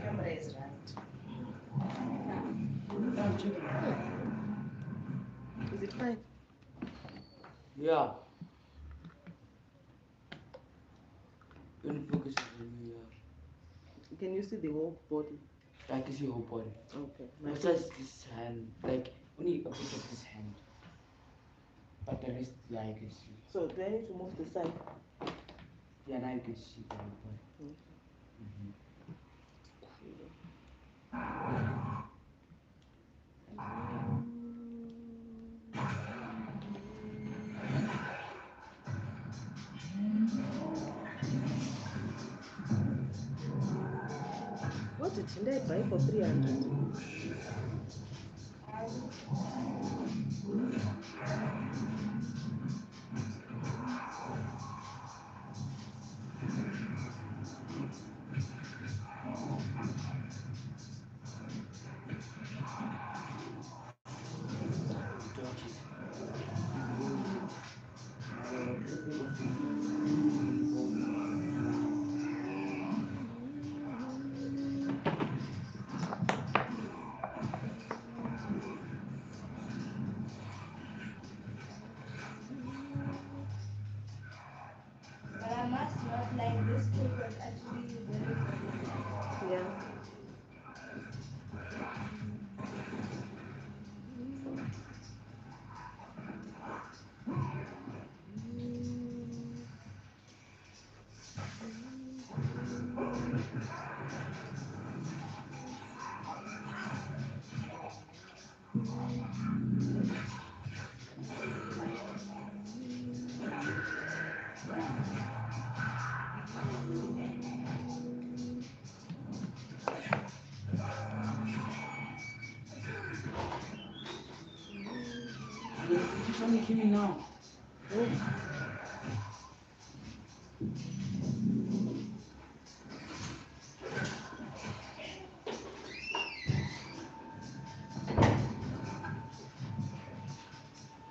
camera is right. I'm checking. Is it fine? Yeah. When you focus on me, Can you see the whole body? I can see your whole body. Okay. My Besides face. this hand, like only a bit of this hand. But the rest, yeah, I can see. So do I need to move the side? Yeah, now you can see the whole body. Okay. Mm-hmm. What did I buy for 300? But I must not like this food was actually very good. Yeah. Which one you me now?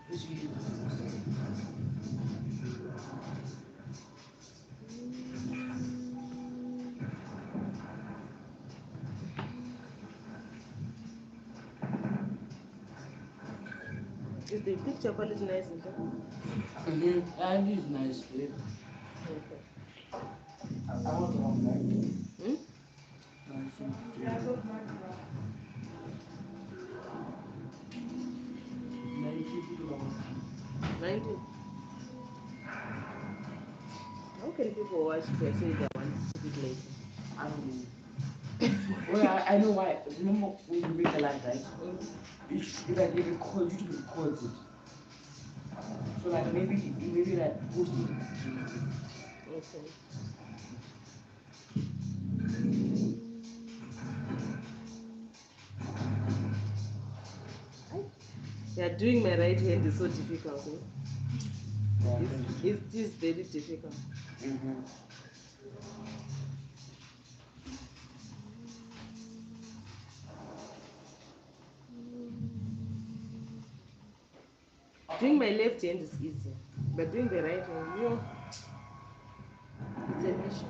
Which video? Is the picture quality nice in there? Mm-hmm. And this is nice, kid. Okay. I want the wrong right? Hmm? That was not wrong. 90 people are watching. 19. How can people watch if I say they want to see it later? I don't know. Well, I know why. Remember when you make a live, right? If I give a call, YouTube records it. So like maybe like post it. Okay. Yeah, doing my right hand is so difficult. Yeah, It is very difficult. mm-hmm. Doing my left hand is easy, but doing the right hand, it's a mission.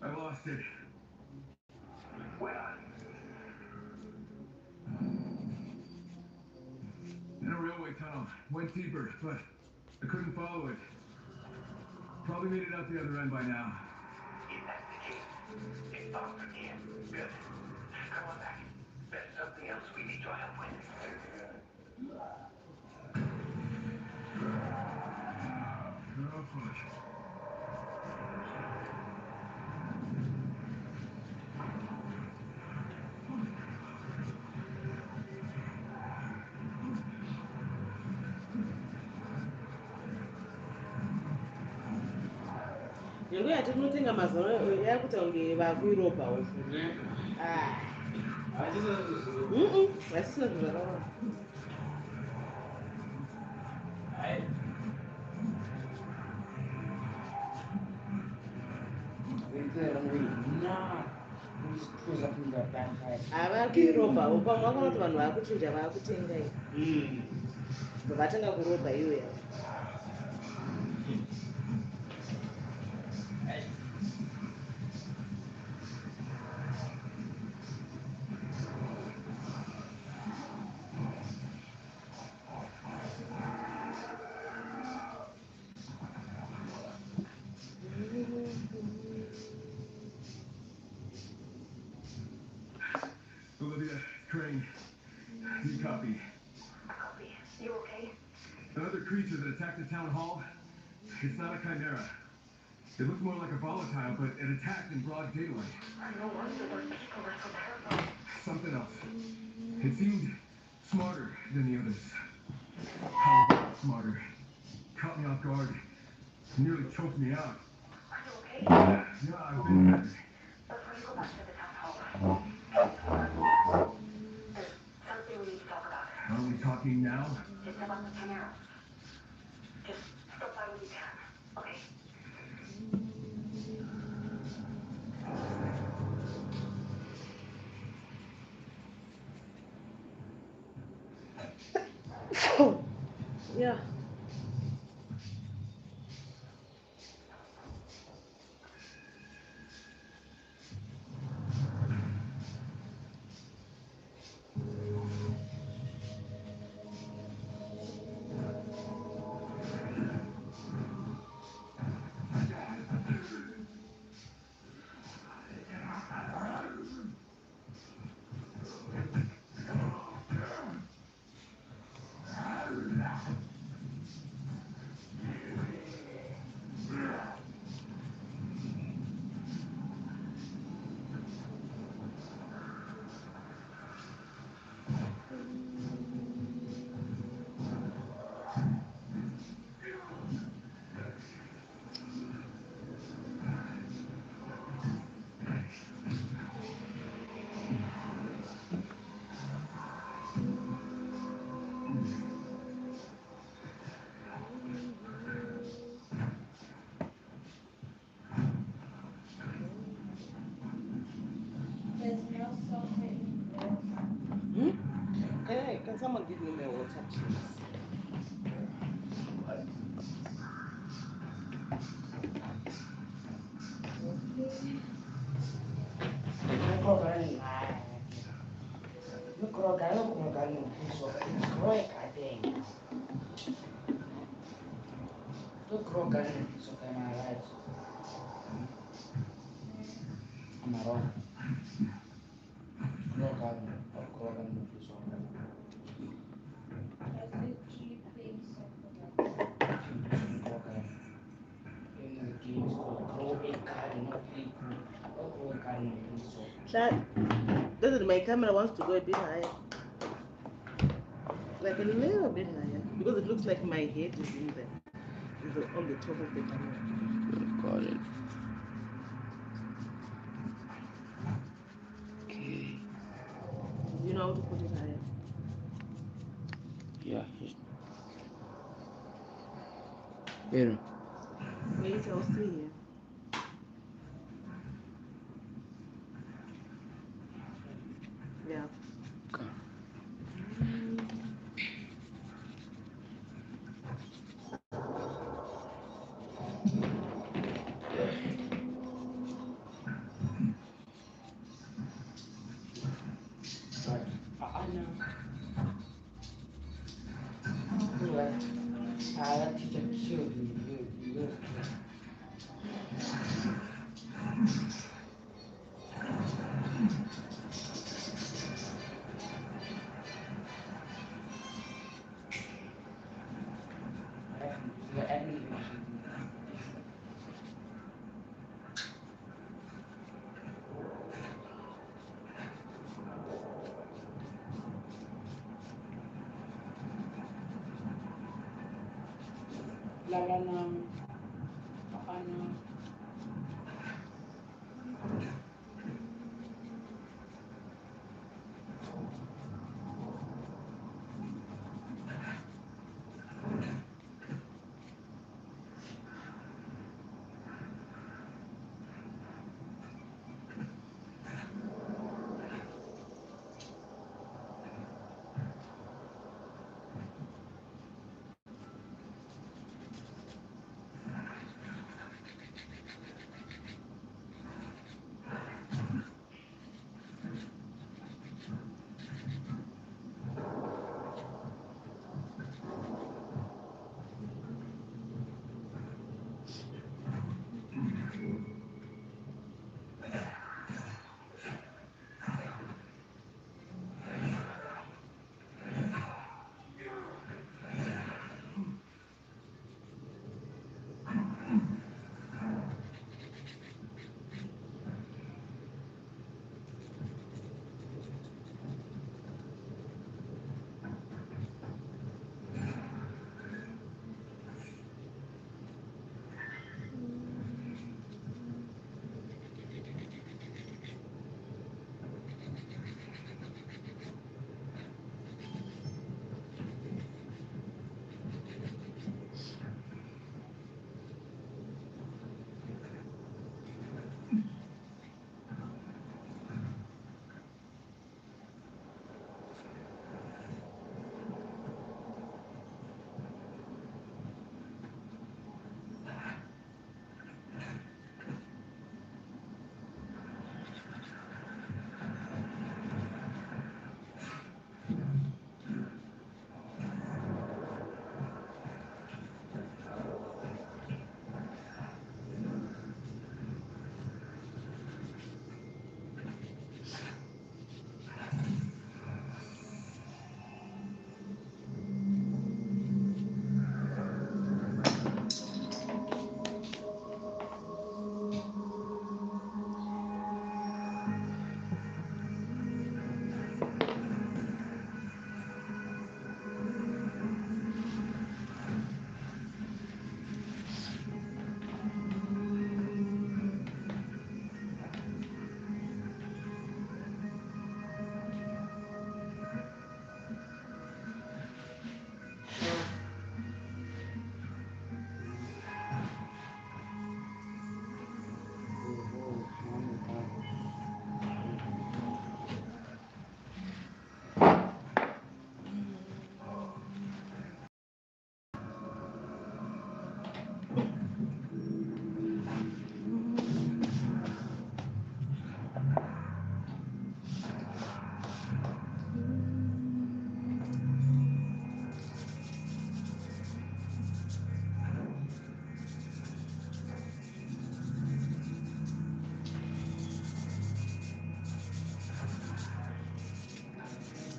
I lost it. Where? In a railway tunnel. Went deeper, but I couldn't follow it. Probably made it out the other end by now. If that's the case, it's far from here. Good. Come on back. There's something else we need your help with. Oh, fuck. Nyangu yatinotenga mazano yakuti kunge vakuiropa uku. Vasina zvinhu zvakawanda. Havakuiropa uku pamwe vakaona kuti vanhu vakuchinja vakutenga iyi. Vatenga kuropa iyoya. Olivia, Crane. Do you copy? Copy. You okay? Another creature that attacked the town hall? It's not a chimera. It looks more like a volatile, but it attacked in broad daylight. No wonder those people are so terrified. Something else. It seemed smarter than the others. How smarter? Caught me off guard. Nearly choked me out. Are you okay? Yeah, I've been better. Before you go back to the town hall, there's something we need to talk about. Are we talking now? It's about the chimera. Just stop by when you can, okay? Yeah. There's no soccer in there. Can someone give me my water, please? Am I wrong? Krogan, I literally playing soccer. in the games called Grow a Garden, not Play Pool. Not Grow a Garden, not Play Soccer. Shad, doesn't my camera wants to go a bit higher? Like a little bit higher. Because it looks like my head is in there. Is on the top of the camera. Got it. Okay. You know how to put it higher? Yeah. Where? Wait, I'll see here. Yeah. Okay. Laganam, Apana.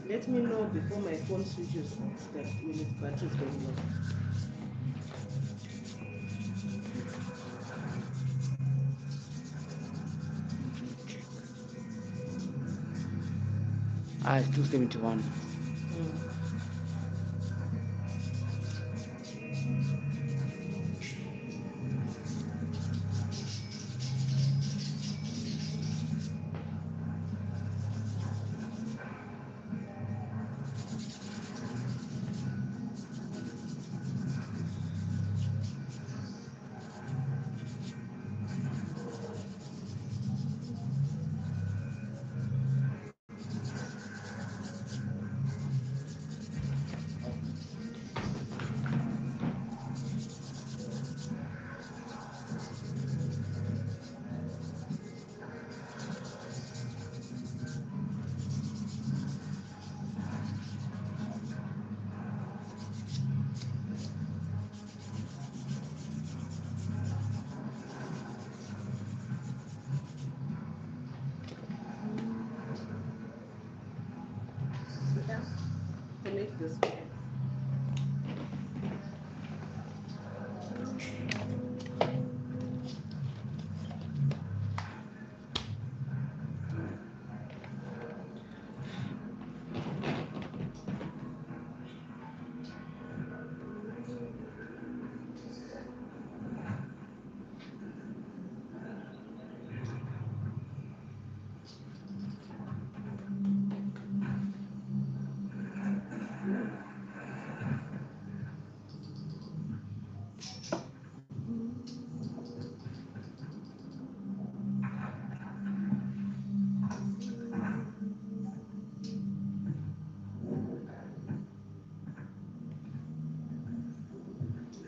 Let me know before my phone switches off that when its battery is going low. It's 271.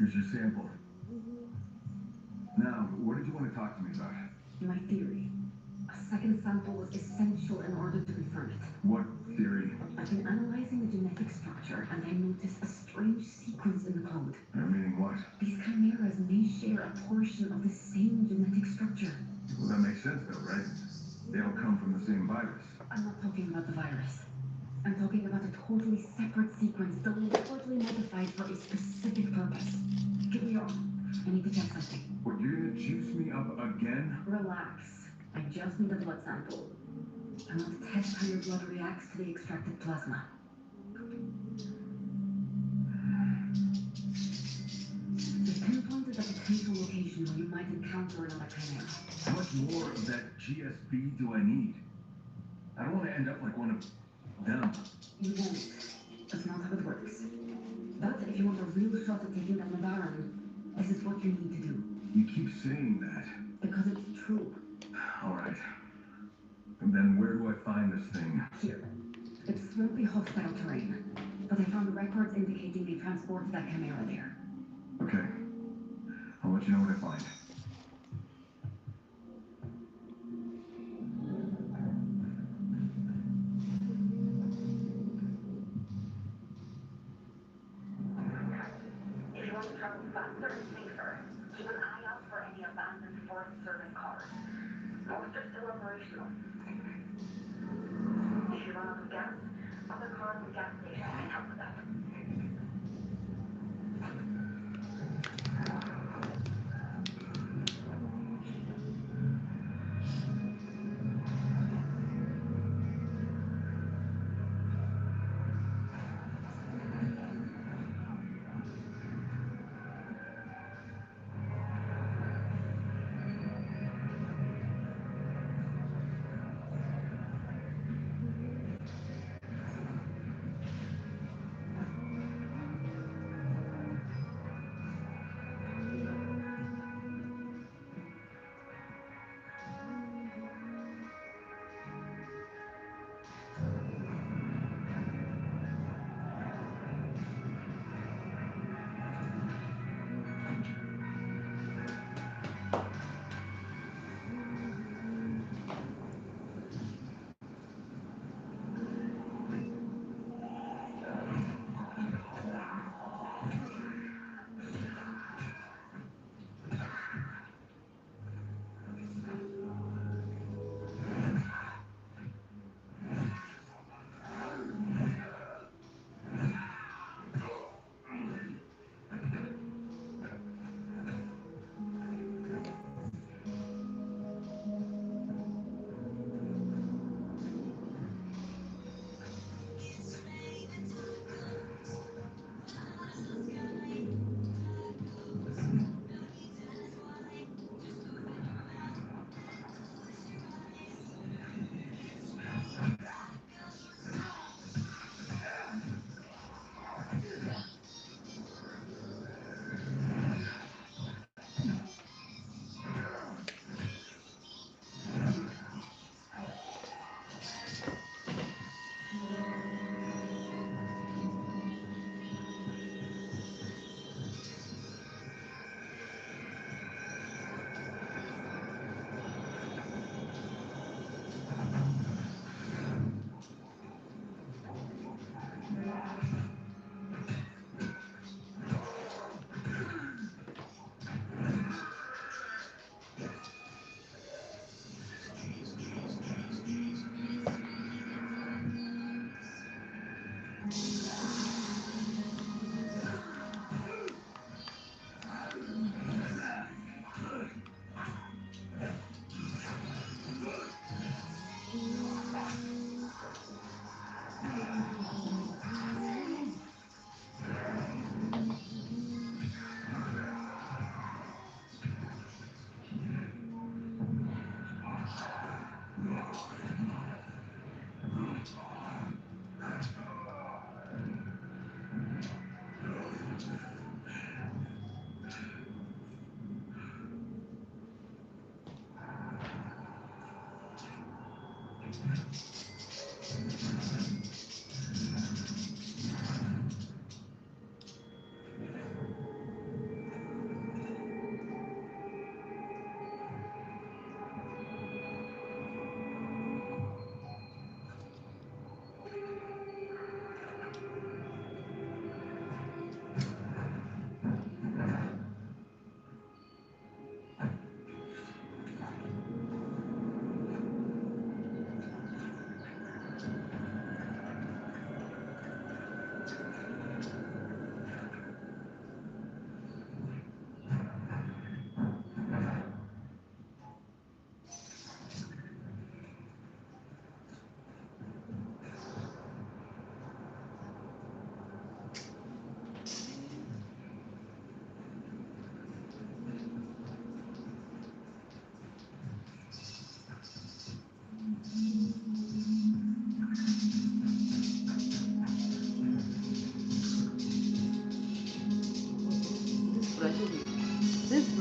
Here's your sample. Now, what did you want to talk to me about? My theory. A second sample was essential in order to confirm it. What theory? I've been analyzing the genetic structure and I noticed a strange sequence in the code. Meaning what? These chimeras may share a portion of the same genetic structure. Well, that makes sense though, right? They all come from the same virus. I'm not talking about the virus. I'm talking about a totally separate sequence deliberately modified for a specific purpose. Get me on. I need to check something. What, you're gonna juice me up again? Relax. I just need a blood sample. I want to test how your blood reacts to the extracted plasma. They've pinpointed a potential location where you might encounter another chimera. How much more of that GSB do I need? I don't want to end up like one of them. You won't. That's not how it works. But if you want a real shot at taking down the Baron, this is what you need to do. You keep saying that. Because it's true. All right. And then where do I find this thing? Here. It won't be hostile terrain, but I found records indicating they transported that chimera there. Okay. I'll let you know what I find. If you want to travel faster and safer, keep an eye out for any abandoned Forest Service cars. Most are still operational. If you run out of gas, other cars and gas stations can help with that.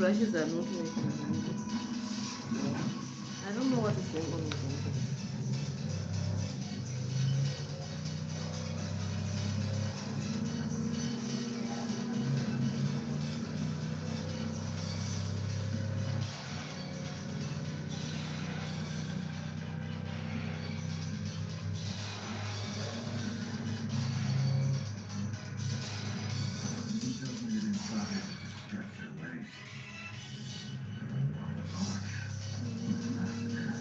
brushes are not working. I don't know what is going on with them. He tells me that inside it stretch their legs. Massacre.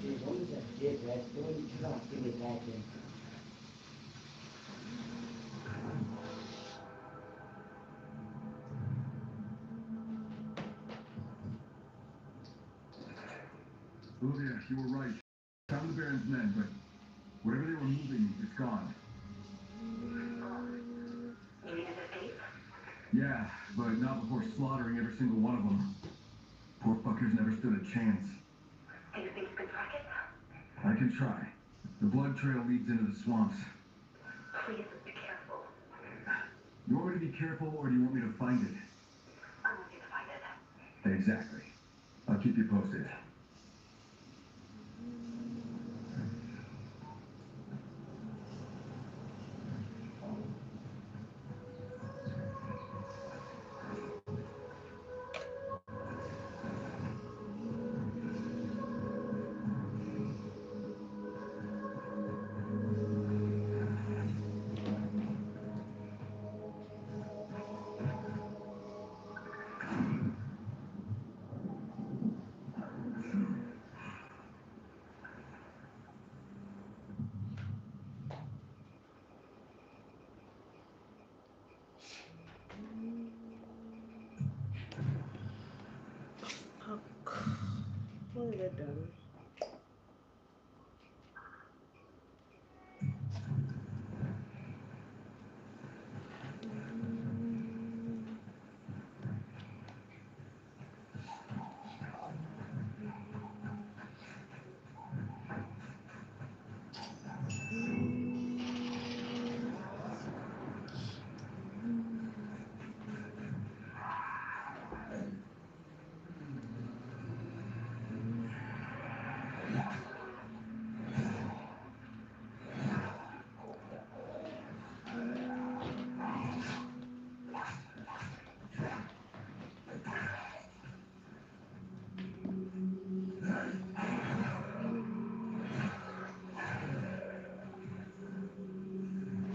As long as I did that, don't try to get back in. Olivia, you were right. Found the Baron's men, but whatever they were moving, it's gone. You need to escape? Yeah, but not before slaughtering every single one of them. Poor fuckers never stood a chance. Do you think you can track it? I can try. The blood trail leads into the swamps. Please be careful. You want me to be careful, or do you want me to find it? I want you to find it. Exactly. I'll keep you posted. Fuck. What have I done?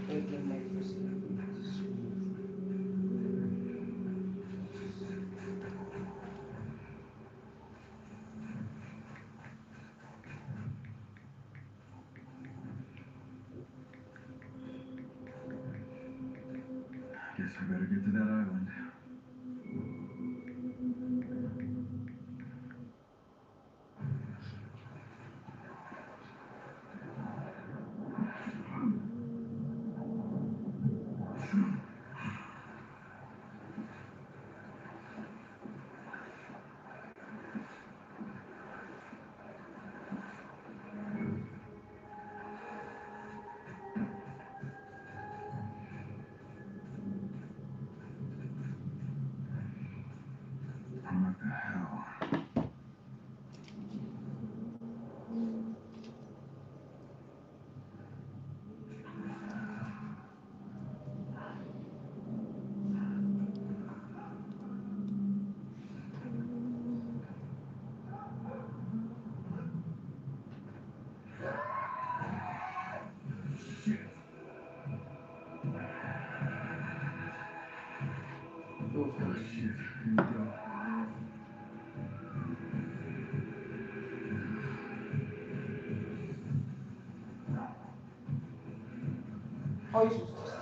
Taking my person. Guess we better get to that island. What the hell? close. Oh shit, here we go. Oh, you should just.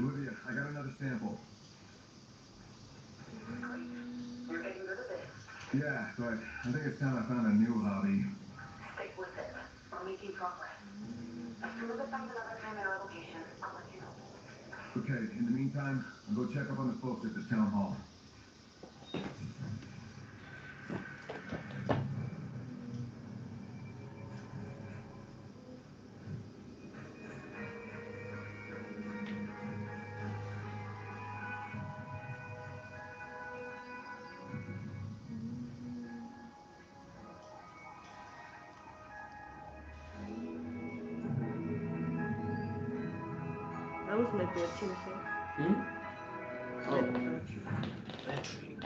Olivia, I got another sample. You're getting good at this. Yeah, but I think it's time I found a new hobby. Stick with it. We're making progress. As soon as I find another time and our location, I'll let you know. Okay, in the meantime, I'll go check up on the folks at the town hall. I was my battery thing. Oh. Battery.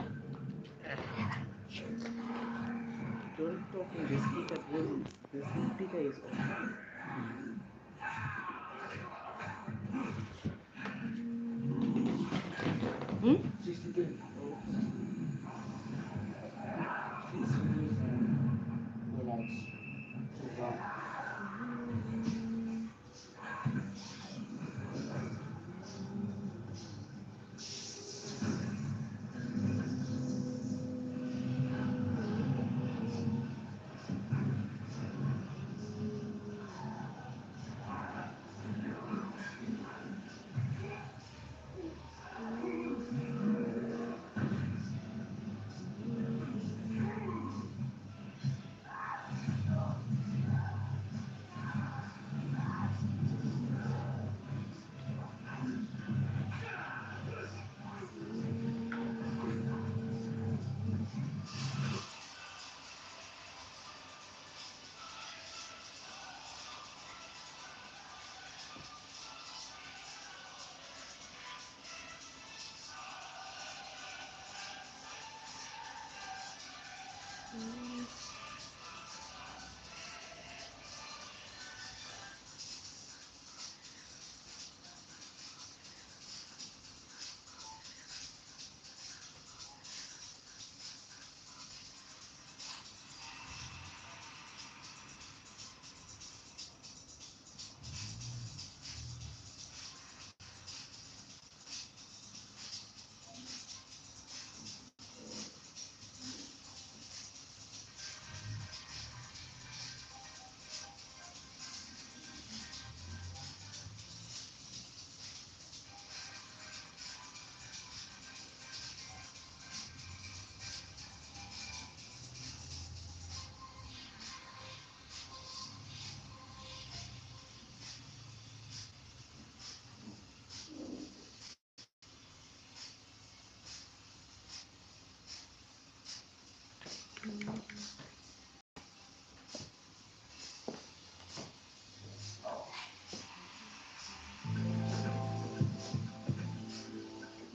Don't talk in the speaker because the speaker is off. Hmm? 63. Relax. Sit down.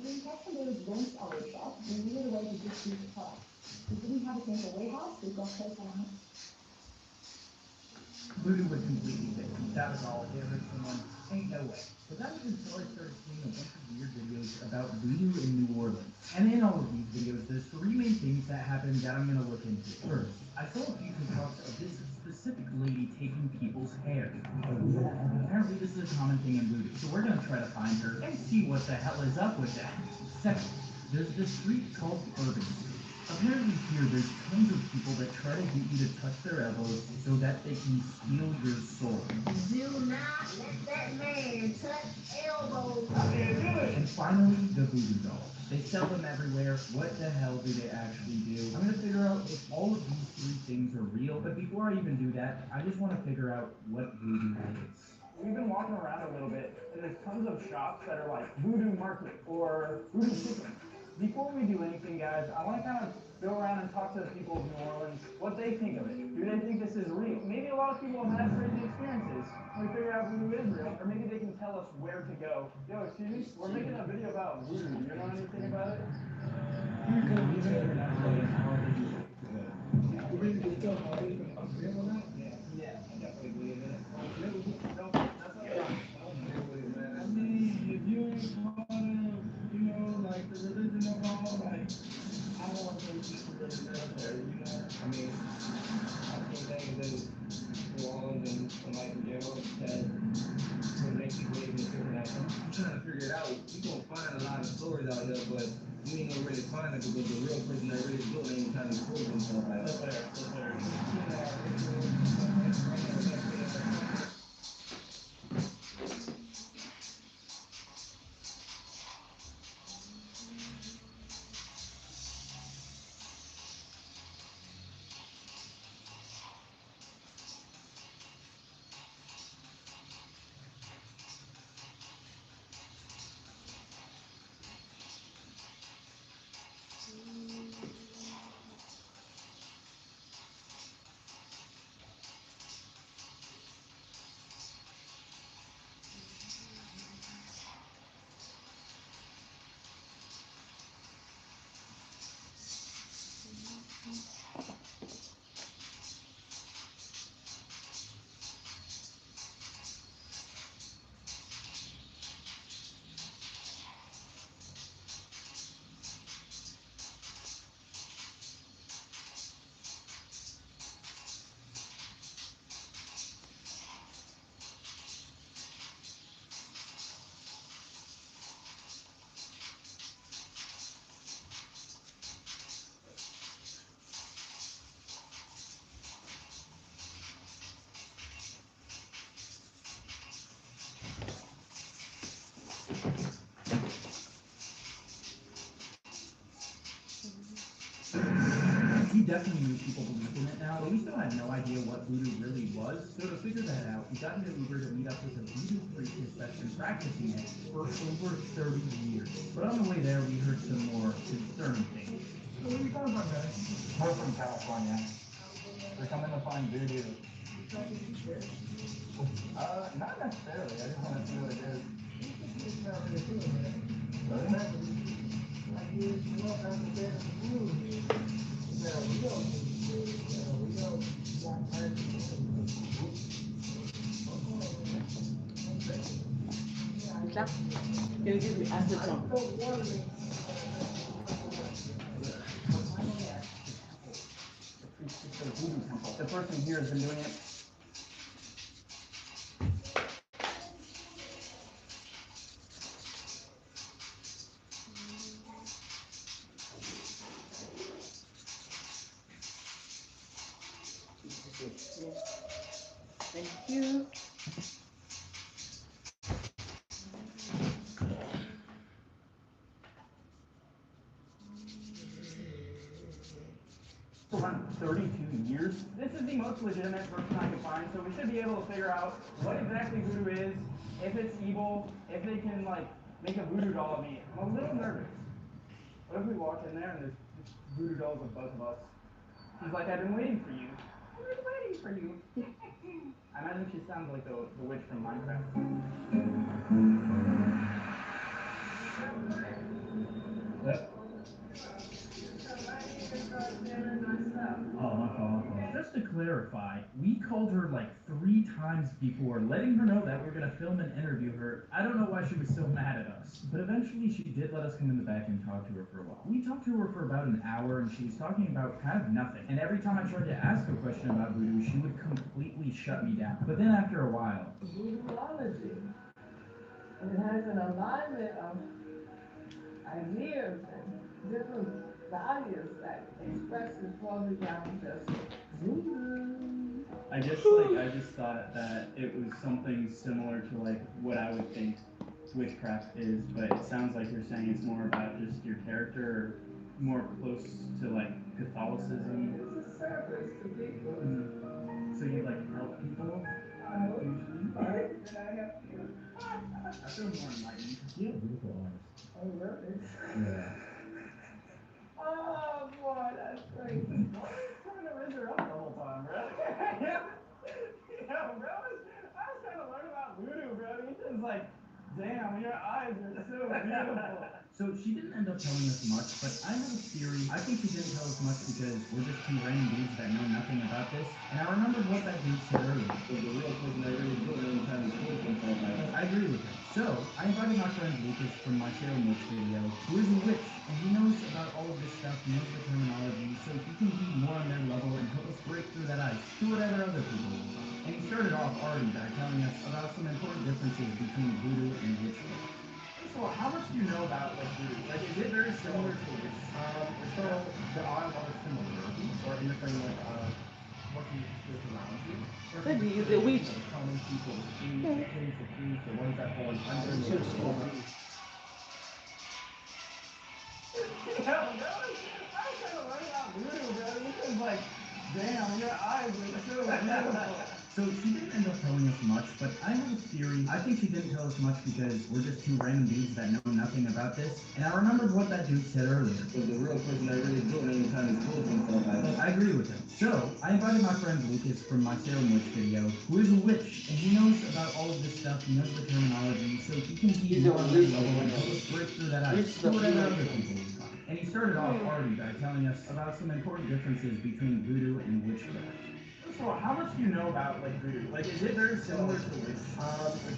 The infection there is once our shop. We needed a way to distribute the product. We didn't have a single warehouse. We've got place on our hands. Voodoo was completely different. That was all. The original one. Ain't no way. But that was until I started seeing a bunch of weird videos about voodoo in New Orleans. And in all of these videos, there's three main things that happened that I'm gonna look into. First, I saw a few TikToks of this specific lady taking people's hair. Apparently this is a common thing in voodoo, so we're gonna try to find her and see what the hell is up with that. Second, there's this street called Urban Street. Apparently here, there's tons of people that try to get you to touch their elbows so that they can steal your soul. Do not let that man touch elbows. And finally, the voodoo dolls. They sell them everywhere. What the hell do they actually do? I'm gonna figure out if all of these three things are real, but before I even do that, I just want to figure out what voodoo is. We've been walking around a little bit, and there's tons of shops that are like Voodoo Market or Voodoo Chicken. Before we do anything, guys, I want to kind of go around and talk to the people of New Orleans, what they think of it. Do they think this is real? Maybe a lot of people have had crazy experiences. We figure out voodoo is real, or maybe they can tell us where to go. Yo, excuse me, we're making a video about voodoo. Do you know anything about it? Yeah, I definitely believe in it. I mean, if you ain't part of, like the religion of all, like, I don't want to say people that are necessary, I mean, I think things in New Orleans and like in general that would make you believe in supernatural. I'm trying to figure it out. You gonna find a lot of stories out there, but you ain't gonna really find it because the real person that really do it ain't trying to prove himself like that. That's fair. we definitely knew people believed in it now, but we still had no idea what voodoo really was. So to figure that out, we got into Uber to meet up with a voodoo priestess that's been practicing it for over 30 years. But on the way there, we heard some more concerning things. So where you coming from, guys? We're from California. We're coming to find voodoo. Not necessarily. I just want to see what it is. Can you give me acetone? The person here has been doing it. Thank you. Around 32 years. This is the most legitimate person I can find, so we should be able to figure out what exactly voodoo is, if it's evil, if they can, like, make a voodoo doll of me. I'm a little nervous. What if we walk in there and there's voodoo dolls of both of us? He's like, I've been waiting for you. I've been waiting for you. I imagine she sounds like the witch from Minecraft. Yep. Oh, my fault. Just to clarify, we called her like 3 times before, letting her know that we're gonna film and interview her. I don't know why she was so mad at us, but eventually she did let us come in the back and talk to her for a while. We talked to her for about an hour, and she was talking about kind of nothing. And every time I tried to ask a question about voodoo, she would completely shut me down. But then after a while, Voodooology. And it has an alignment of ideas and different values that expresses probably beyond just voodoo. I just thought that it was something similar to like what I would think witchcraft is, but it sounds like you're saying it's more about just your character, or more close to like Catholicism. It's a service to people. So you like help people? Usually? Right? Did I help you? I feel more enlightened. You have beautiful eyes. Oh, really? Yeah. Oh, boy, that's great. Why are you trying to raise her up the whole time, bro? Yo, bro, I was trying to learn about voodoo, bro. He's just like, damn, your eyes are so beautiful. So she didn't end up telling us much, but I have a theory. I think she didn't tell us much because we're just 2 random dudes that know nothing about this. And I remembered what that dude said earlier. So the real person that really put in time is I agree with him. So I invited my friend Lucas from my Salem Witch video, who is a witch, and he knows about all of this stuff, he knows the terminology, so he can be more on their level and help us break through that ice to whatever other people will. And he started off already by telling us about some important differences between voodoo and witchcraft. So how much do you know about like voodoo? Like, is it very similar to witch? So there are a lot of similarities, or in the framework of working with spirits around you. Could be the witch. The common people, the trees, the kings, the priests, the ones that fall under the Yeah, bro. I was trying to learn about voodoo, bro. This is like, damn, your eyes are so beautiful. So she didn't end up telling us much, but I have a theory. I think she didn't tell us much because we're just 2 random dudes that know nothing about this. And I remembered what that dude said earlier. So the real person that really doing any kind of cool himself. I agree with him. So I invited my friend Lucas from my Salem Witch video, who is a witch, and he knows about all of this stuff. He knows the terminology, so he can be more on their level and help us break through that ice to whatever other people will find. And he started off already by telling us about some important differences between voodoo and witchcraft. So how much do you know about like voodoo? Like, is it very similar to witch?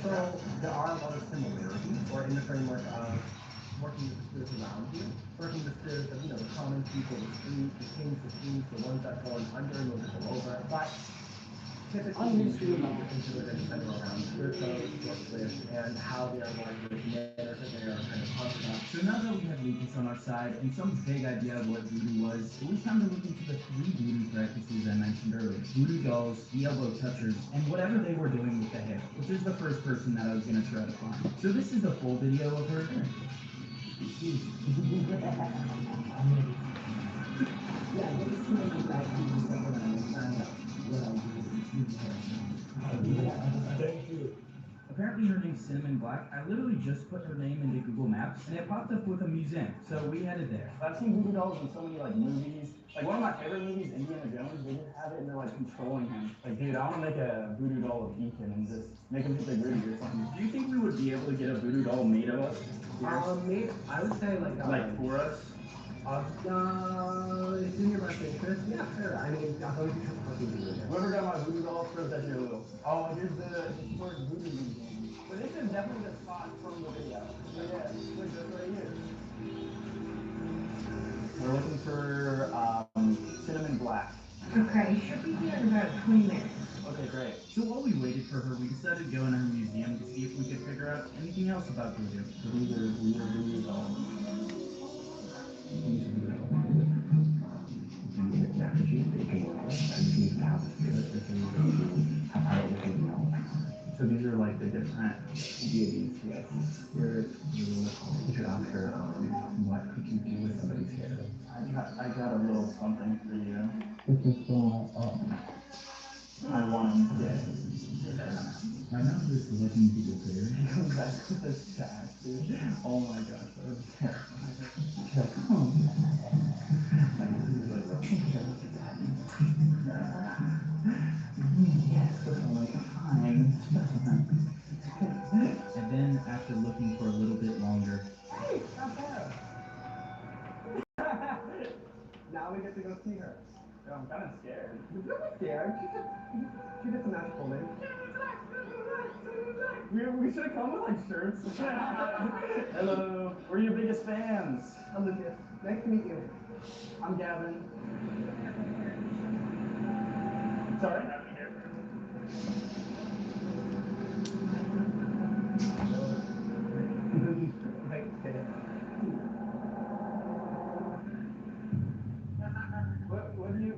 So there are a lot of similarities, or in the framework of working with the spirits around you, working with the spirits of, the common people, the street, the kings, the priests, the ones that fall under and those that go over. But typically, you're considered in center around spiritual workplace and how they are largely manners that they are kind of conquered. So now that we have Lucas on our side and some vague idea of what voodoo was, it was time to look into the 3 voodoo practices I mentioned earlier. Voodoo dolls, the elbow touchers, and whatever they were doing with the hair, which is the first person that I was going to try to find. So this is the full video of her. Yeah, I just see any black people stuff when I find out what I'll do. Thank you. Apparently her name's Cinnamon Black. I literally just put her name into Google Maps and it popped up with a museum. So we headed there. I've seen voodoo dolls in so many like movies. Like one of my favorite movies, Indiana Jones, they just have it and they're like controlling him. Like, dude, I want to make a voodoo doll of Ethan and just make him hit the gritty or something. Do you think we would be able to get a voodoo doll made of us? Made, I would say Like for us? It's in your best interest. Yeah, sure. I mean, I'll go to some fucking do it. Whoever got my voodoo doll, throws that shit a little. Oh, here's the historic voodoo museum. But this is definitely the spot from the video. So yeah, look, that's right here. We're looking for Cinnamon Black. Okay, should be here in about 20 minutes. Okay, great. So while we waited for her, we decided to go in her museum to see if we could figure out anything else about voodoo. So these are weird voodoo dolls. So these are like the different deities. Yes. You're after what could you do with somebody's hair? I got a little something for you. I want him dead. My mouth is looking people's hair. He comes back with a sack, dude. Oh my gosh, that was terrifying. Yes, I'm like, fine. And then, after looking for a little bit longer, Hey, not bad. Now we get to go see her. Oh, I'm kind of scared. You're really scared? She gets a magical name. We should have come with like shirts. Hello, we're your biggest fans. I'm Lucas. Nice to meet you. I'm Gavin. Sorry?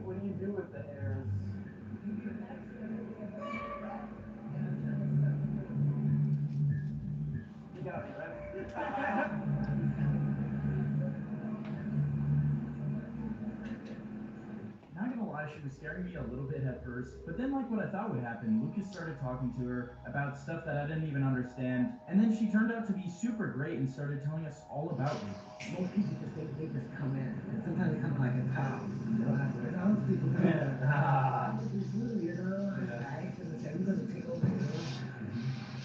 What do you do with the hairs? You got me, right? not gonna lie, she was scaring me a little bit at first, but then like what I thought would happen, Lucas started talking to her about stuff that I didn't even understand, and then she turned out to be super great and started telling us all about me. Most people just think they just come in, and sometimes they come like a cow. You know, those people come in. You know, I actually say, we're gonna take over here.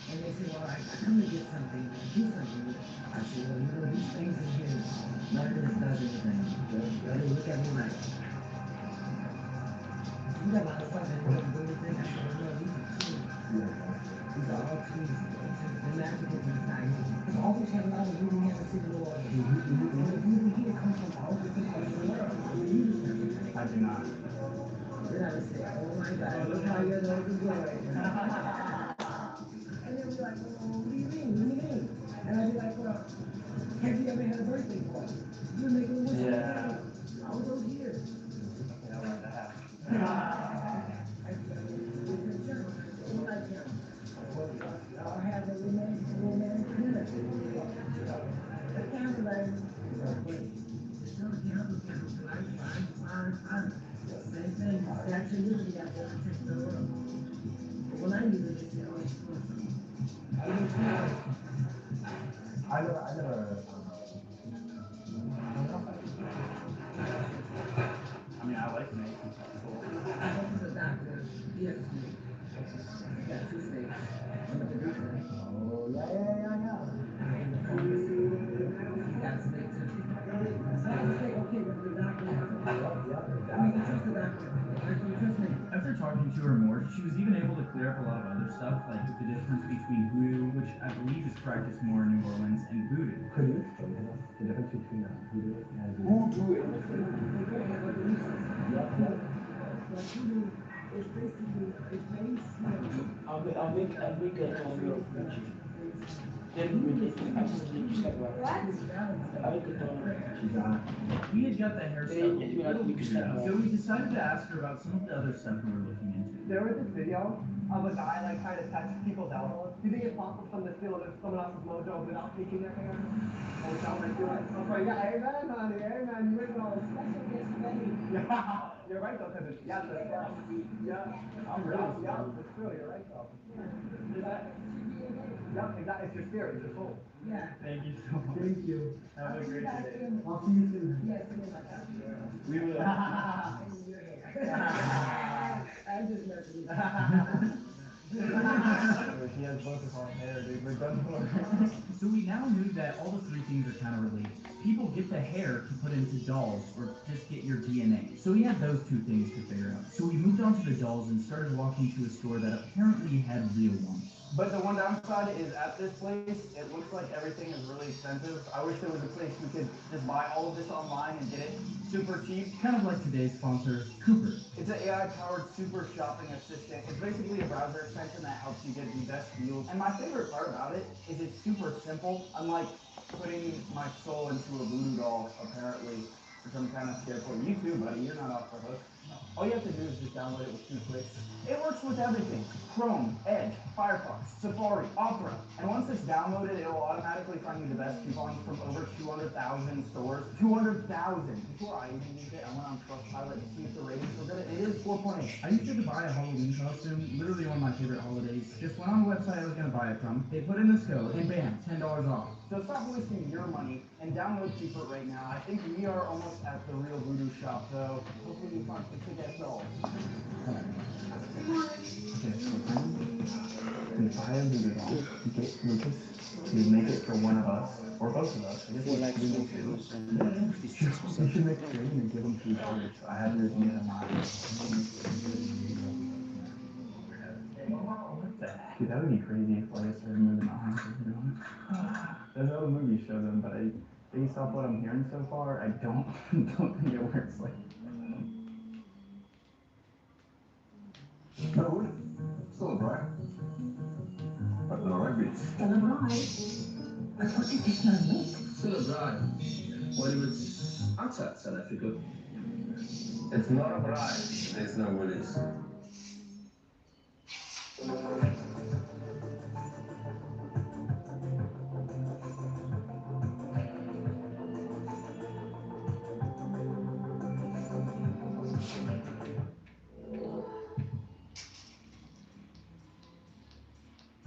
And they say, well, I come to get something, do something. I say, well, you know, these things in here, nothing does anything. They look at me like, you got a lot of stuff that doesn't do anything. I said, well, no, these are tools. These are all tools. They're magical inside. Because all these have a lot of voodoo in the city of Lord. And the voodoo here comes from all different parts of the world. I do not. Then I would say, oh my God, look how you're the open boy. And they'll be like, well, what do you mean? What do you mean? And I'd be like, well, have you ever had a birthday party? You're making a wish. Yeah. All those years. I like that. I'll have a romantic dinner. The candlelight. Same thing. That's a liberty out there to protect the world. But when I use it, they say, oh, it's awesome. I never. I mean, I like making cool. I went to the doctor yesterday. I got two things. I'm at the doctor. Oh, yeah. And the pharmacy, he got a snake too. So I was like, okay, but the doctor has to I mean, you trust the doctor. I don't trust me. After talking to her more, she was even able to clear up a lot of other stuff, like the difference between voodoo, which I believe is practiced more in New Orleans, and voodoo. Could you explain to us the difference between voodoo and Voodoo and voodoo is basically, it's based I'll make a tutorial for you. Then we can, I just need to check about it. I'll make a tutorial. We had got the hair stuff a Yeah, you little can figured step out, back. so we decided to ask her about some of the other stuff we were looking into. There was this video of a guy like trying to touch people's elbows, you think it's possible for them to steal someone else's mojo without taking their hair? Or without like doing it? I'm like, yeah, amen, honey, amen. You make it all special gifts ready. Yeah, you're right though, because it's yeah, I'm really yeah, it's true. You're right though. Yeah, exactly. It's your spirit, it's your soul. Yeah. Thank you so much. Thank you. Have a great day. I'll see you soon. Yes, We will. I'm just messing with He has both of our hair, dude. We're done for. So we now knew that all the three things are kind of related. People get the hair to put into dolls or just get your DNA. So we had those two things to figure out. So we moved on to the dolls and started walking to a store that apparently had real ones. But the one downside is at this place, it looks like everything is really expensive. I wish there was a place we could just buy all of this online and get it super cheap. Kind of like today's sponsor, Cooper. It's an AI-powered super shopping assistant. It's basically a browser extension that helps you get the best deals. And my favorite part about it is it's super simple. Unlike putting my soul into a voodoo doll, apparently, which I'm kind of scared for. You too, buddy. You're not off the hook. All you have to do is just download it with 2 clicks. It works with everything. Chrome, Edge, Firefox, Safari, Opera. And once it's downloaded, it will automatically find you the best coupons from over 200,000 stores. 200,000! Before I even used it, I went on Trustpilot to see if the ratings were good. It is 4.8. I used to buy a Halloween costume, literally one of my favorite holidays. Just went on the website I was going to buy it from. They put in this code, and bam, $10 off. So stop wasting your money and download Keeper right now. I think we are almost at the real voodoo shop, so hopefully we find some kick-ass dolls. Okay, so we buy a voodoo doll, get Lucas to make it for one of us, or both of us. I guess we should make 3 and give them 3 orders. I have an idea in mind. What the heck? Dude, that would be crazy if like I started moving on. There's other movies show them, but based off what I'm hearing so far, I don't think it works like. No, oui. Still a bride. But no rugby. Still a bride. But what is this no meat? Still a bride. What if it's outside South Africa? It's not a bride. There's no willies.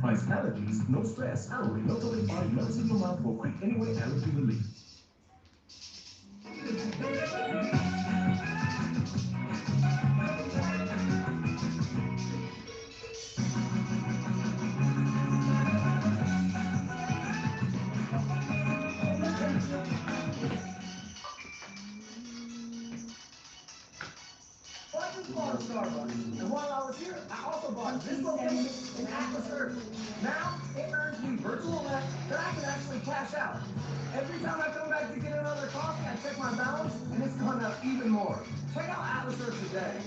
Price allergies, no stress, Alloy melt away body melts in your mouth for quick anyway allergy relief. Starbucks. And while I was here, I also bought this location in Atlas Earth. Now, it earns me virtual left that I can actually cash out. Every time I come back to get another coffee, I check my balance, and it's gone up even more. Check out Atlas Earth today.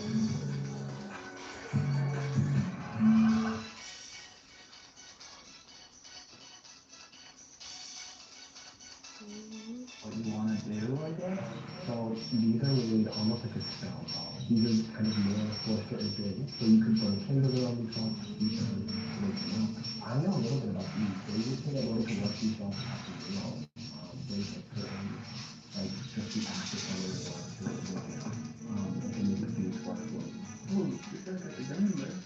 What you want to do, I guess? So these are really almost like a spell doll. These are kind of more for certain things. So you could put a candle on these dolls. I know a little bit about these. So you just take a look at what these dolls have to do. There's like curtains, like just the active colors to it. And you just use what flows. Oh, is there in there?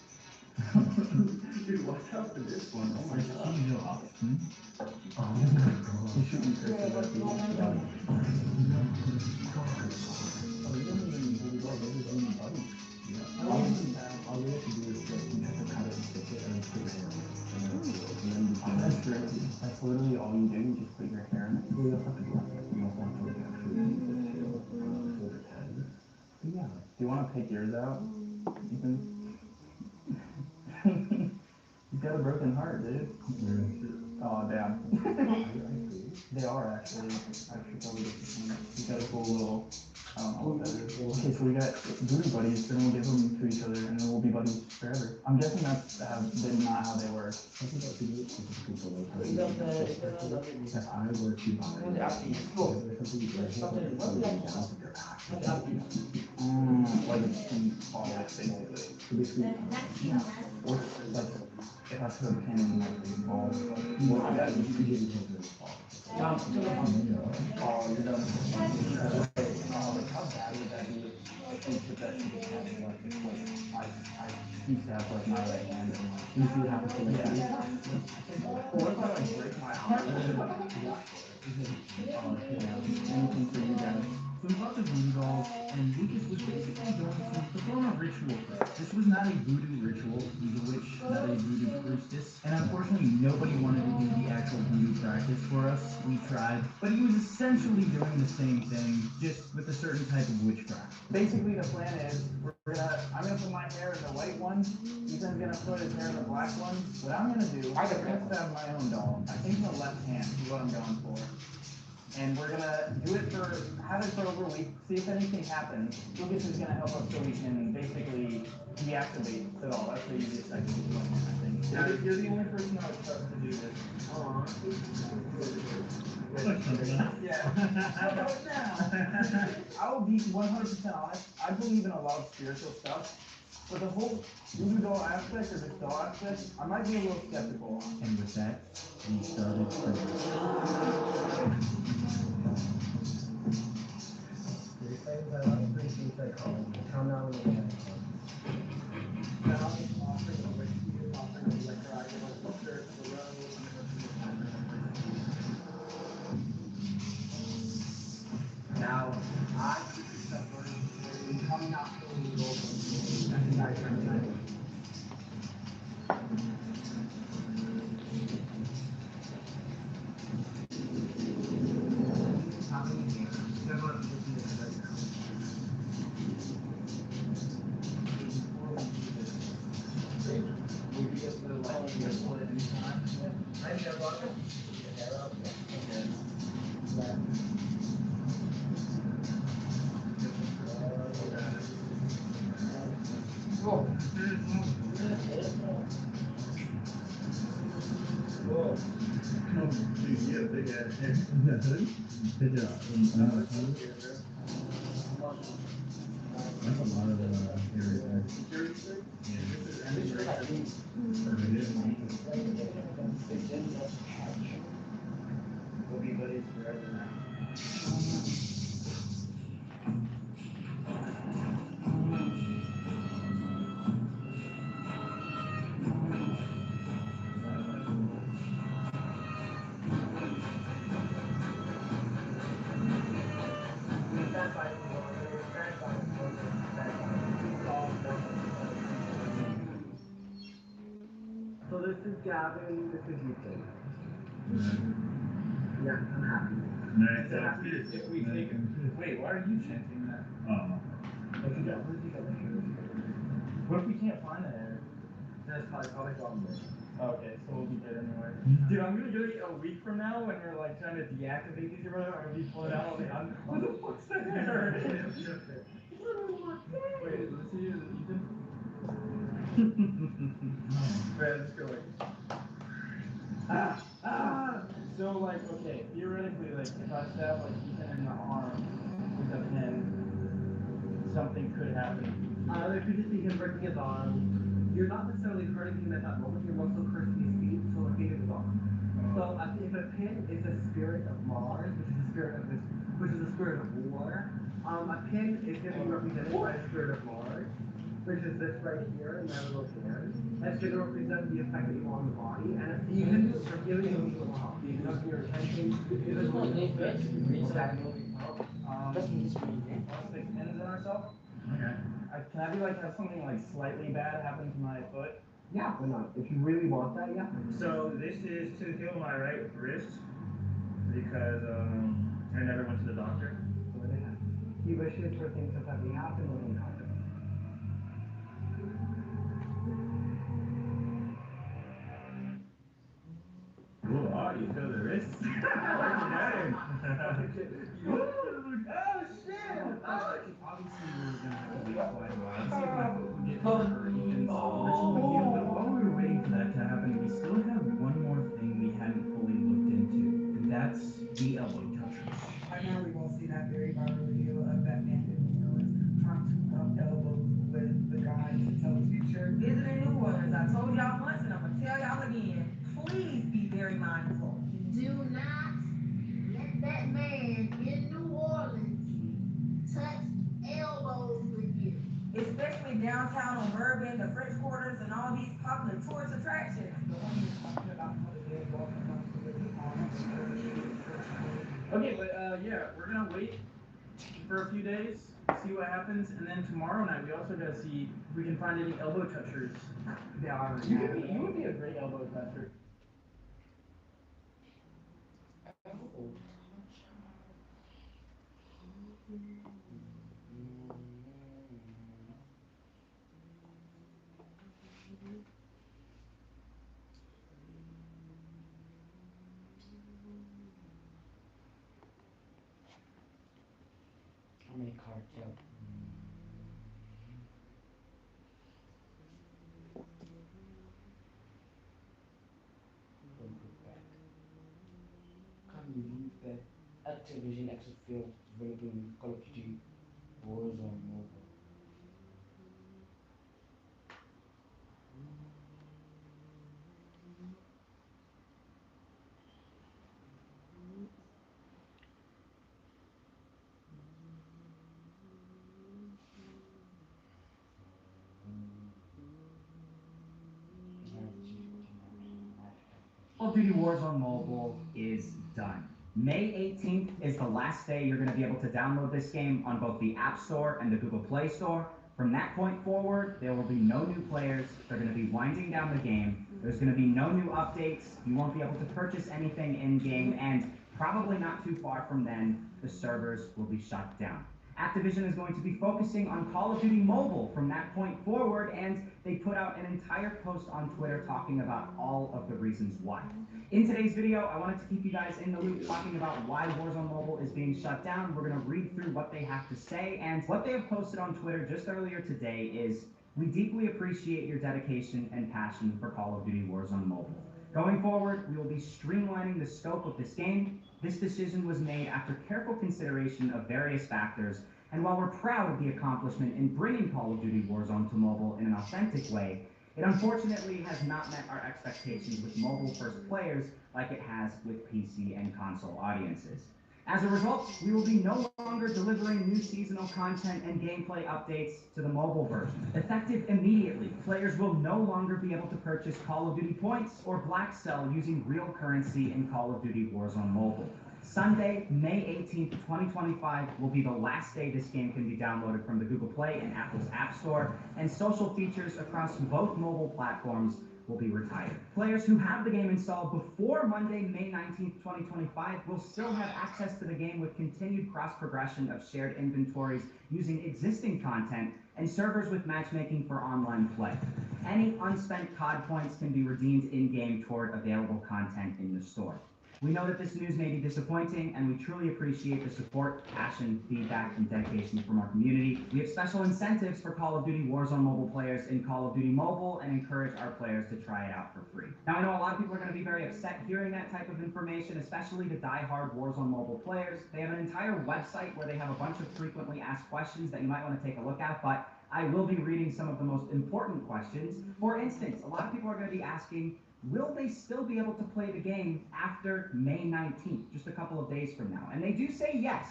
Dude, watch out for this one. Oh my god. Oh my god. You should be careful about the body. Oh, you don't even really go over the body. Yeah. All we have to do is just, you have to cut it and stick it and put your hair in it. That's crazy. That's literally all you do. You just put your hair in it. You don't have to do that. You also have to like actually use it to hold your head. But yeah. Do you want to pick yours out, Ethan? He's got a broken heart, dude. Oh, damn. They are actually probably different. He's got a cool little, I don't know what that is. Okay, so we got voodoo buddies, then we'll give them to each other, and then we'll be buddies forever. I'm guessing that's not how they work. I think that's really specifically for like if I were to buy Like it's all basically. So basically, what's like if I put a pin in my baseball. Well, I got you didn't take this ball. Oh, you're done. Oh, Like, how bad would that be if we took that to the head and like, I used to have like my right hand and like, you see what happens to the yeah. What if I like break my arm? Anything for you guys. So we bought the voodoo dolls, and Lucas was basically going to perform a ritual for us. This was not a voodoo ritual. He's a witch, not a voodoo priestess. And unfortunately, nobody wanted to do the actual voodoo practice for us. We tried. But he was essentially doing the same thing, just with a certain type of witchcraft. Basically, the plan is I'm gonna put my hair in the white one. Ethan's gonna put his hair in the black one. What I'm gonna do, I'm gonna stab my own doll. I think the left hand is what I'm going for. And we're gonna have it for over a week, see if anything happens. Lucas is gonna help us so we can basically deactivate the doll. That's the easiest I can do, I think. You're the only person I would trust to do this. Yeah. I will be 100% honest. I believe in a lot of spiritual stuff. But the whole voodoo doll aspect or this doll aspect, I might be a little skeptical on. And with that, we started There's things I love appreciate psychology. Come now and look at it. Now, offering a whiskey, offering a liquor, I give a booker to the road. Now, I come out to the world and I turn that. How many years? Several years right now. Would you just let it split any time? I think I'm welcome. Whoa. Whoa. Dude, you have a big ass head. Good job. That's a lot of hair right there. We'll be buddies forever now. So this is Gavin, this is Ethan. Yeah, I'm happy. Nice. If we take it. Wait, why are you chanting that? If you got, where did you get the hair? What if we can't find the hair? That's probably gone there. Okay, so we'll be dead anyway. Dude, I'm gonna go a week from now when we're like trying to deactivate these or whatever, I'm gonna be pulling out all the what the fuck's that hair? Wait, let's see, is it Ethan? Red's going. So like, okay, theoretically, like if I stab like Ethan in the arm with a pin, something could happen. There could just be him breaking his arm. You're not necessarily hurting him at that moment, you're also cursing his feet, so the feet is off. So if a pin is the spirit of Mars, which is the spirit of this, which is the spirit of war, a pin is going to be represented by the spirit of Mars, which is this right here in my little hand. That's going to represent the effect that you want on the body, and if you can do it for healing and legal health, you can your attention, it is what it is. Let's stick pins in ourselves. Okay. Can I be like have something like slightly bad happen to my foot? Yeah, why not? If you really want that, yeah. So this is to heal my right wrist because I never went to the doctor. He wishes for things to suddenly happen when they happen. Cool. Oh, you feel the wrist? Oh, shit! Obviously, we're gonna have to wait quite a while. See if my foot will get hurt or even but while we were waiting for that to happen, we still have one more thing we hadn't fully looked into, and that's the elbow touchers. Primarily, we'll see that very viral video of that man trying to rub elbows with the guy to tell the future. These are the new ones. I told y'all once, and I'm gonna tell y'all please be very mindful. Do not let that man in New Orleans touch elbows with you. Especially downtown on Bourbon, the French Quarters, and all these popular tourist attractions. Okay, but yeah, we're gonna wait for a few days, see what happens, and then tomorrow night we also gotta see if we can find any elbow touchers. Yeah, You would be a great elbow toucher. How many cards? Yep. Can't believe that Activision Exofield developing Call of Duty Warzone mobile. Call of Duty Warzone Mobile is done. May 18th is the last day you're going to be able to download this game on both the App Store and the Google Play Store. From that point forward, there will be no new players. They're going to be winding down the game. There's going to be no new updates. You won't be able to purchase anything in-game, and probably not too far from then, the servers will be shut down. Activision is going to be focusing on Call of Duty Mobile from that point forward, and they put out an entire post on Twitter talking about all of the reasons why. In today's video, I wanted to keep you guys in the loop talking about why Warzone Mobile is being shut down. We're going to read through what they have to say, and what they have posted on Twitter just earlier today is, "We deeply appreciate your dedication and passion for Call of Duty Warzone Mobile. Going forward, we will be streamlining the scope of this game. This decision was made after careful consideration of various factors, and while we're proud of the accomplishment in bringing Call of Duty Warzone to mobile in an authentic way, it unfortunately has not met our expectations with mobile-first players like it has with PC and console audiences. As a result, we will be no longer delivering new seasonal content and gameplay updates to the mobile version. Effective immediately, players will no longer be able to purchase Call of Duty points or Black Cell using real currency in Call of Duty Warzone Mobile. Sunday, May 18th, 2025 will be the last day this game can be downloaded from the Google Play and Apple's App Store, and social features across both mobile platforms will be retired. Players who have the game installed before Monday, May 19th, 2025 will still have access to the game with continued cross-progression of shared inventories using existing content and servers with matchmaking for online play. Any unspent COD points can be redeemed in-game toward available content in the store. We know that this news may be disappointing, and we truly appreciate the support, passion, feedback, and dedication from our community. We have special incentives for Call of Duty Warzone Mobile players in Call of Duty Mobile and encourage our players to try it out for free." Now, I know a lot of people are going to be very upset hearing that type of information, especially the die-hard Warzone Mobile players. They have an entire website where they have a bunch of frequently asked questions that you might want to take a look at, but I will be reading some of the most important questions. For instance, a lot of people are going to be asking, will they still be able to play the game after May 19th, just a couple of days from now? And they do say yes.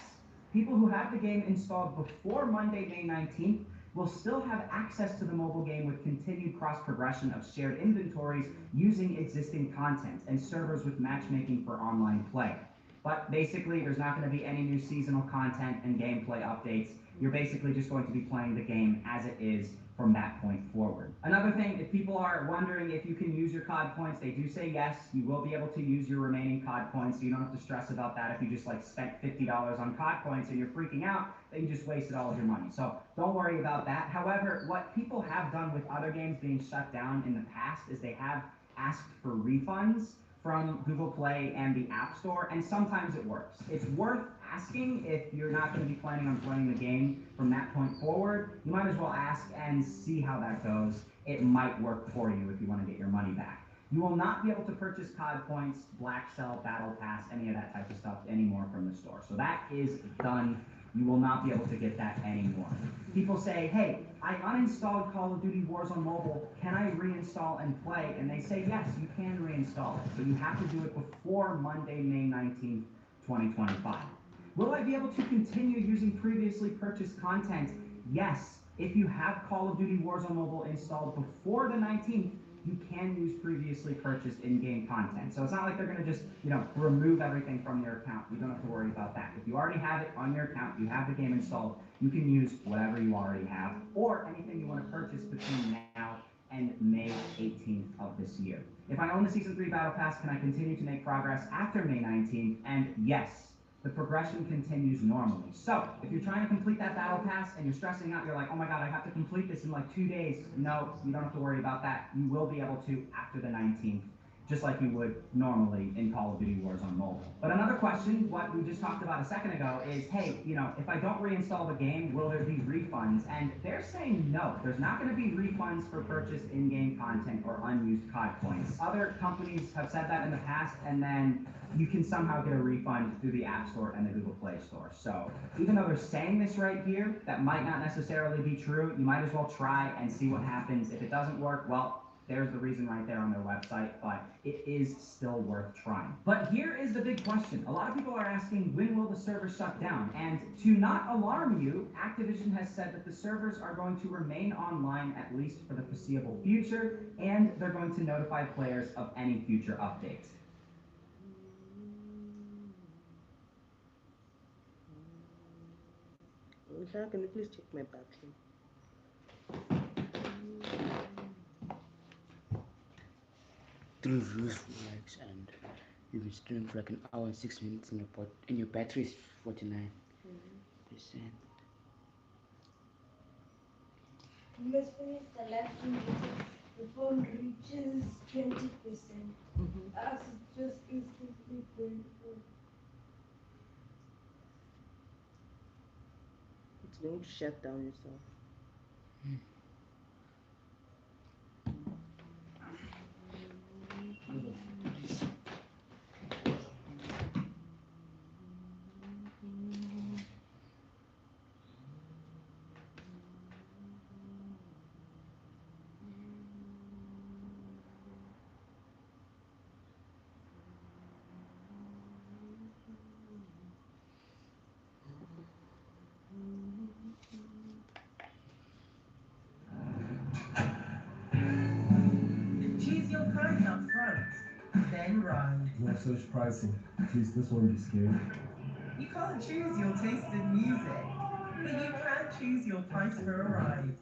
People who have the game installed before Monday, May 19th will still have access to the mobile game with continued cross-progression of shared inventories using existing content and servers with matchmaking for online play. But basically, there's not going to be any new seasonal content and gameplay updates. You're basically just going to be playing the game as it is from that point forward. Another thing, if people are wondering if you can use your COD points, they do say yes, you will be able to use your remaining COD points, so you don't have to stress about that. If you just spent $50 on COD points and you're freaking out, then you just wasted all of your money. So don't worry about that. However, what people have done with other games being shut down in the past is they have asked for refunds from Google Play and the App Store, and sometimes it works. It's worth asking if you're not going to be planning on playing the game from that point forward. You might as well ask and see how that goes. It might work for you if you want to get your money back. You will not be able to purchase COD points, Black Cell, Battle Pass, any of that type of stuff anymore from the store. So that is done You will not be able to get that anymore. People say, hey, I uninstalled Call of Duty Warzone Mobile. Can I reinstall and play? And they say, yes, you can reinstall it, but you have to do it before Monday, May 19th, 2025. Will I be able to continue using previously purchased content? Yes. If you have Call of Duty Warzone Mobile installed before the 19th, you can use previously purchased in-game content. So it's not like they're going to just, remove everything from your account. You don't have to worry about that. If you already have it on your account, you have the game installed, you can use whatever you already have or anything you want to purchase between now and May 18th of this year. If I own the Season 3 Battle Pass, can I continue to make progress after May 19th? And yes, the progression continues normally. So, if you're trying to complete that battle pass and you're stressing out, you're like, oh my god, I have to complete this in like 2 days. No, you don't have to worry about that. You will be able to after the 19th, just like you would normally in Call of Duty Warzone Mobile. But another question, what we just talked about a second ago, is, hey, if I don't reinstall the game, will there be refunds? And they're saying no. There's not going to be refunds for purchased in-game content or unused COD points. Other companies have said that in the past, and then you can somehow get a refund through the App Store and the Google Play Store. So even though they're saying this right here, that might not necessarily be true. You might as well try and see what happens. If it doesn't work, well, there's the reason right there on their website, but it is still worth trying. But here is the big question. A lot of people are asking, when will the servers shut down? And to not alarm you, Activision has said that the servers are going to remain online at least for the foreseeable future, and they're going to notify players of any future updates. Can you please check my battery? Three views, likes, and you've been streaming for like an hour and 6 minutes, and your battery is 49%. You must finish the live stream the phone reaches 20%. As it's just instantly painful. It's going to shut down yourself. Choose your price up front, then ride. Not so surprising. Please, this won't be scary. You can't choose your taste in music, but you can choose your price for a ride.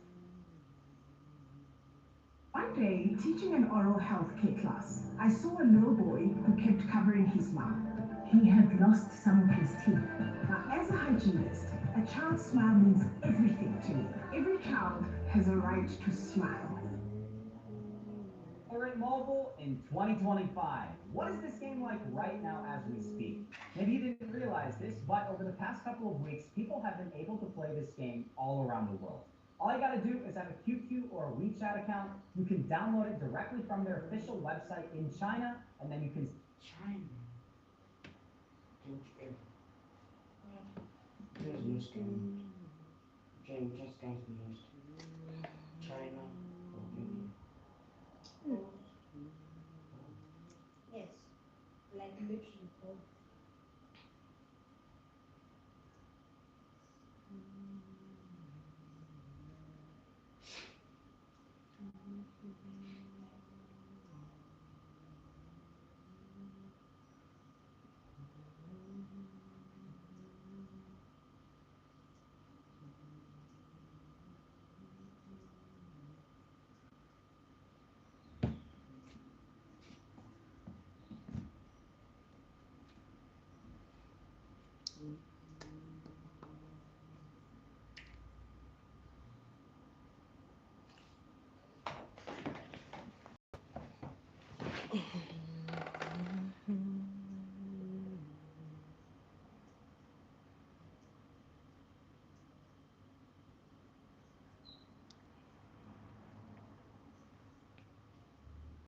One day, teaching an oral health care class, I saw a little boy who kept covering his mouth. He had lost some of his teeth. Now, as a hygienist, a child's smile means everything to me. Every child has a right to smile. Fortnite Mobile in 2025. What is this game like right now as we speak? Maybe you didn't realize this, but over the past couple of weeks, people have been able to play this game all around the world. All you gotta do is have a QQ or a WeChat account. You can download it directly from their official website in China, and then you can... China? There's no scam. China just comes first. China.